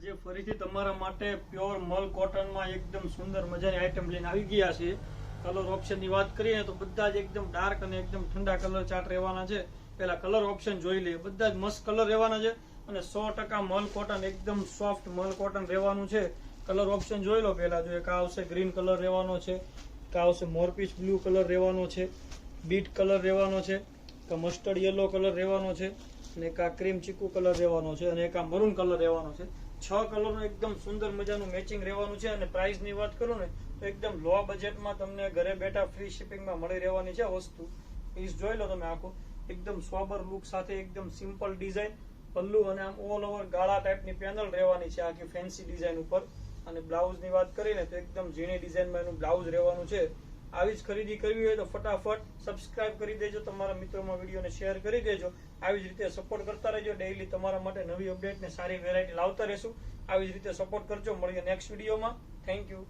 આજે ફરીથી તમારા માટે પ્યોર મલ કોટનમાં એકદમ સુંદર મજાની આઈટમ લઈને આવી ગયા છે. કલર ઓપ્શનની વાત કરીએ તો બધા જ એકદમ ડાર્ક અને એકદમ ઠંડા કલર ચાર્ટ રહેવાના છે. પહેલા કલર ઓપ્શન જોઈ લઈએ. બધા જ મસ્ત કલર રહેવાના છે અને 100% મલ કોટન, એકદમ સોફ્ટ મલ કોટન રહેવાનું છે. કલર ઓપ્શન જોઈ લો. પહેલા જો એક આવશે ગ્રીન કલર રહેવાનો છે, એક આવશે મોરપીસ બ્લુ કલર રહેવાનો છે, બીટ કલર રહેવાનો છે, એક મસ્ટર્ડ યલો કલર રહેવાનો છે, અને એક આ ક્રીમ ચીકુ કલર રહેવાનો છે, અને એક આ મરૂન કલર રહેવાનો છે. 6 કલરનું એકદમ સુંદર મજાનું મેચિંગ રહેવાનું છે. અને પ્રાઇસની વાત કરું ને તો એકદમ લો બજેટમાં તમને ઘરે બેઠા ફ્રી શિપિંગમાં મળી રહેવાની છે વસ્તુ. પીસ જોઈ લો તમે આખું એકદમ સોબર લુક સાથે એકદમ સિમ્પલ ડિઝાઇન, પલ્લુ અને આમ ઓલ ઓવર ગાળા ટાઈપની પેનલ રહેવાની છે આખી ફેન્સી ડિઝાઇન ઉપર. અને બ્લાઉઝની વાત કરીને તો એકદમ ઝીણી ડિઝાઇનમાં એનું બ્લાઉઝ રહેવાનું છે. આવી જ ખરીદી કરવી હોય તો ફટાફટ સબસ્ક્રાઇબ કરી દેજો, તમારા મિત્રોમાં વિડીયોને શેર કરી દેજો. આવી જ રીતે સપોર્ટ કરતા રહેજો. ડેઈલી તમારા માટે નવી અપડેટ ને સારી વેરાયટી લાવતા રહેશું. આવી જ રીતે સપોર્ટ કરજો. મળીએ નેક્સ્ટ વિડીયોમાં. Thank you.